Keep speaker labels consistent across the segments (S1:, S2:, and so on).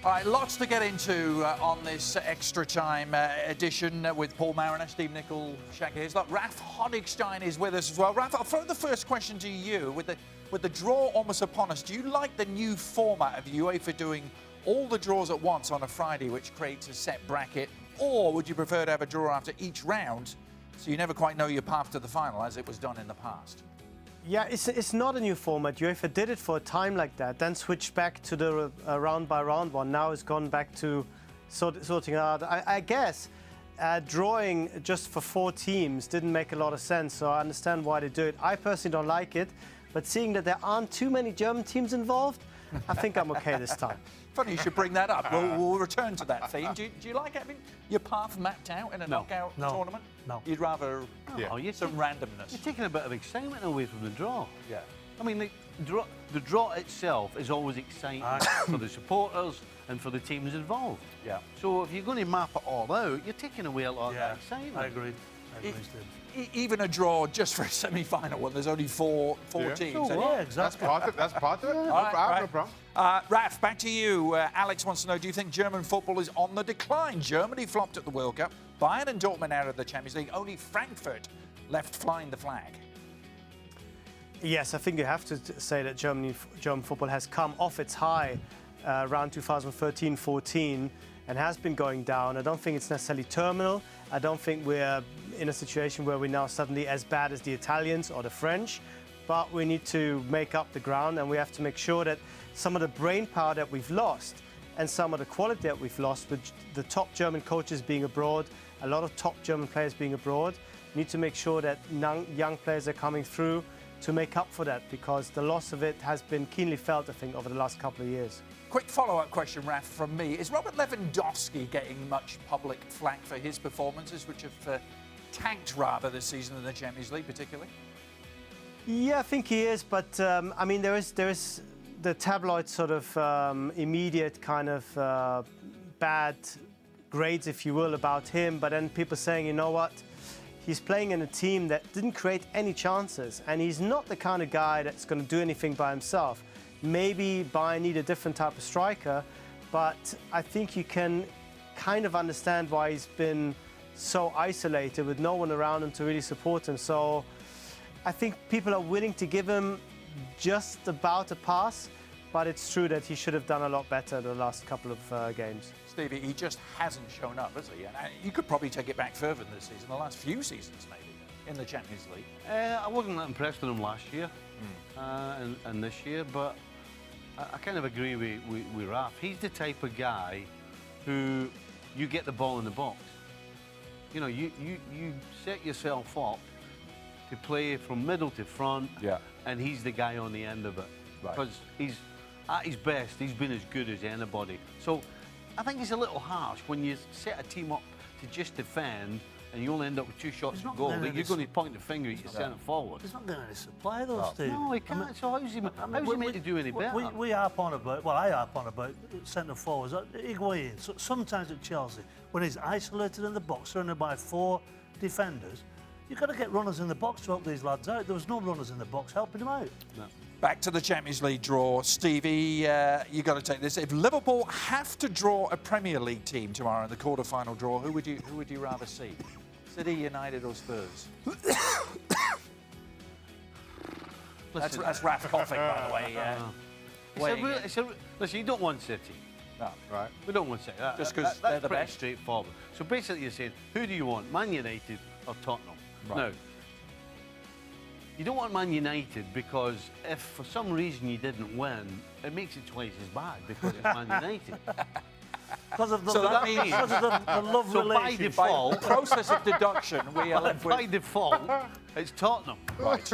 S1: All right, lots to get into on this extra time edition with Paul Mariner, Steve Nicol, Shaka, Hislop. Raph Honigstein is with us as well. Raph, I'll throw the first question to you. With the draw almost upon us, do you like the new format of UEFA doing all the draws at once on a Friday, which creates a set bracket, or would you prefer to have a draw after each round so you never quite know your path to the final as it was done in the past?
S2: Yeah, it's not a new format. UEFA did it for a time like that, then switched back to the round-by-round one. Now it's gone back to sorting out. I guess drawing just for 4 teams didn't make a lot of sense, so I understand why they do it. I personally don't like it, but seeing that there aren't too many German teams involved, I think I'm okay this time.
S1: Funny you should bring that up. We'll return to that theme. Do you like having your path mapped out in a knockout tournament?
S2: No.
S1: You'd rather some randomness?
S3: You're taking a bit of excitement away from the draw.
S1: Yeah.
S3: I mean, the draw itself is always exciting for the supporters and for the teams involved.
S1: Yeah.
S3: So if you're going to map it all out, you're taking away a lot of that excitement.
S4: I agree.
S1: Even a draw just for a semi-final when there's only four teams.
S4: Oh, yeah, exactly.
S5: That's part of it.
S1: No problem. Raph, back to you. Alex wants to know, do you think German football is on the decline? Germany flopped at the World Cup. Bayern and Dortmund out of the Champions League. Only Frankfurt left flying the flag.
S2: Yes, I think you have to say that German football has come off its high around 2013-14 and has been going down. I don't think it's necessarily terminal. I don't think we're in a situation where we're now suddenly as bad as the Italians or the French, but we need to make up the ground, and we have to make sure that some of the brain power that we've lost and some of the quality that we've lost with the top German coaches being abroad, a lot of top German players being abroad, we need to make sure that young players are coming through to make up for that, because the loss of it has been keenly felt, I think, over the last couple of years.
S1: Quick follow-up question, Raph, from me. Is Robert Lewandowski getting much public flack for his performances, which have tanked rather this season in the Champions League, particularly?
S2: Yeah, I think he is, but I mean, there is the tabloid sort of immediate kind of bad grades, if you will, about him, but then people saying, you know what, he's playing in a team that didn't create any chances, and he's not the kind of guy that's going to do anything by himself. Maybe Bayern need a different type of striker, but I think you can kind of understand why he's been so isolated with no one around him to really support him. So I think people are willing to give him just about a pass, but it's true that he should have done a lot better the last couple of games.
S1: Stevie, he just hasn't shown up, has he? And you could probably take it back further than this season, the last few seasons maybe, in the Champions League.
S3: I wasn't that impressed with him last year and this year, but I kind of agree with Raph. He's the type of guy who you get the ball in the box. You know, you set yourself up to play from middle to front, and he's the guy on the end of it.
S1: Right.
S3: Because he's at his best, he's been as good as anybody. So I think it's a little harsh when you set a team up to just defend and you only end up with 2 shots to goal, that you're going to point the finger at your centre forward.
S4: He's not getting any supply, though, Steve.
S3: No, he can't. So how's he meant to do any better?
S4: We harp on about, well, I harp on about centre forwards. Higuain, so sometimes at Chelsea, when he's isolated in the box, surrounded by 4 defenders, you've got to get runners in the box to help these lads out. There was no runners in the box helping him out.
S3: No.
S1: Back to the Champions League draw. Stevie, you got to take this. If Liverpool have to draw a Premier League team tomorrow in the quarter-final draw, who would you rather see? City, United or Spurs? That's Raph coughing, by the way.
S3: Listen, you don't want City.
S1: No.
S5: Right.
S3: We don't want City.
S1: Just because they're the
S3: pretty
S1: best?
S3: straightforward. So basically you're saying, who do you want, Man United or Tottenham?
S1: Right.
S3: Now, you don't want Man United because if for some reason you didn't win, it makes it twice as bad because it's Man United.
S4: Because of the,
S1: So that means-
S4: because of the love
S3: So by
S4: relationship.
S3: default,
S1: Process of deduction, we are left
S3: by
S1: with...
S3: default, it's Tottenham.
S1: Right.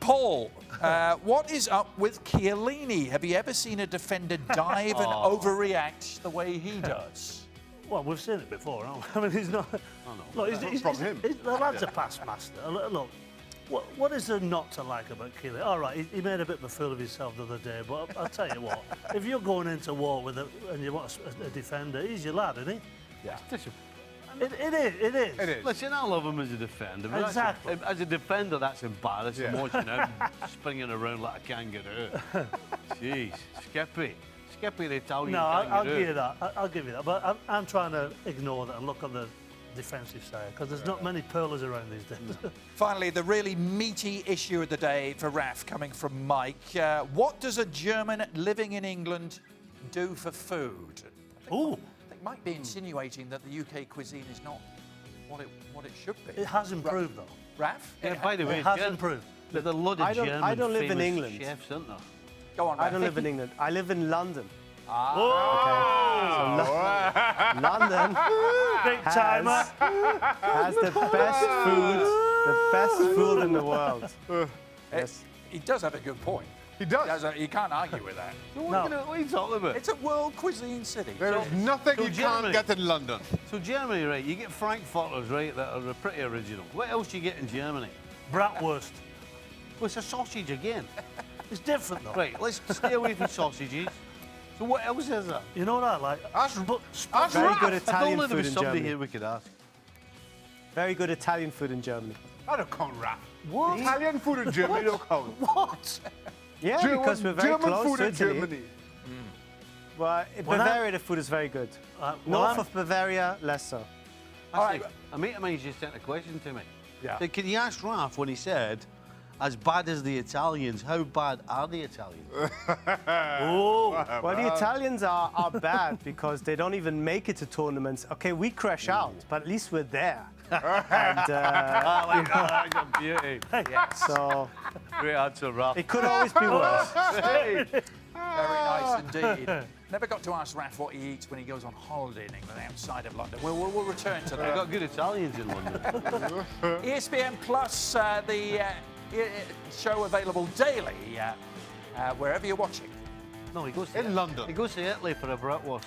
S1: Paul, what is up with Chiellini? Have you ever seen a defender dive and overreact the way he does?
S4: Well, we've seen it before, haven't we? I mean, he's not...
S3: no.
S4: Look, the lad's a pass master. Look, what is there not to like about Chiellini? All right, he made a bit of a fool of himself the other day, but I'll tell you what, if you're going into war with and you want a defender, he's your lad, isn't he?
S1: Yeah.
S4: It is.
S5: It is.
S3: Listen, I love him as a defender. But
S4: Exactly.
S3: As a defender, that's embarrassing, watching him springing around like a kangaroo. Jeez, Skippy, the Italian.
S4: No, I'll
S3: kangaroo.
S4: give you that. I'll give you that. But I'm trying to ignore that and look on the defensive side because there's not many pearlers around these days.
S1: Finally, the really meaty issue of the day for Raf, coming from Mike. What does a German living in England do for food?
S4: Ooh.
S1: I think Mike be insinuating that the UK cuisine is not what it should be.
S4: It has improved, though.
S1: Raf?
S3: Yeah, by the way,
S4: It has improved.
S3: There's a lot of
S2: I
S3: German
S2: don't live in
S3: famous
S2: England.
S3: chefs, aren't there?
S1: Go on, Raf.
S2: I don't live in England. I live in London. London
S4: Big timer.
S2: has the best food in the world. Yes.
S1: He does have a good point.
S5: He does.
S1: You can't argue with that.
S3: What are you talking about?
S1: It's a world cuisine city.
S5: There is nothing
S3: so
S5: you
S3: Germany-
S5: can't get in London.
S3: So Germany, right? You get frankfurters, right? That are pretty original. What else do you get in Germany?
S4: Bratwurst.
S3: Well, it's a sausage again.
S4: It's different, though.
S3: Right, let's stay away from sausages. So what else is there?
S4: You know what I like?
S5: Ask
S2: Very
S5: Raf.
S2: good
S3: I
S2: Italian
S3: don't know there
S2: food
S3: was
S2: in
S3: somebody
S2: Germany.
S3: here we could ask.
S2: Very good Italian food in Germany.
S5: I don't count Raf.
S4: What?
S5: Italian food in Germany don't count.
S4: What?
S2: Yeah, because we're very
S5: German
S2: close
S5: food
S2: to
S5: in
S2: Italy.
S5: Germany.
S2: Well, in
S4: When
S2: Bavaria, the food is very good. North of Bavaria, less so.
S3: Actually, a mate of mine just sent a question to me.
S1: Yeah.
S3: So can you ask Raf when he said, as bad as the Italians, how bad are the Italians?
S2: Well, the Italians are bad because they don't even make it to tournaments. Okay, we crash out, but at least we're there. And
S3: Beauty.
S2: so
S3: Great answer, Raf.
S2: it could always be worse.
S1: Very nice indeed. Never got to ask Raf what he eats when he goes on holiday in England outside of London. We'll return to
S3: We've
S1: that.
S3: got good Italians in London.
S1: ESPN Plus, the show available daily wherever you're watching.
S3: No, he goes to
S5: In London.
S3: He goes to Italy for a bratwurst.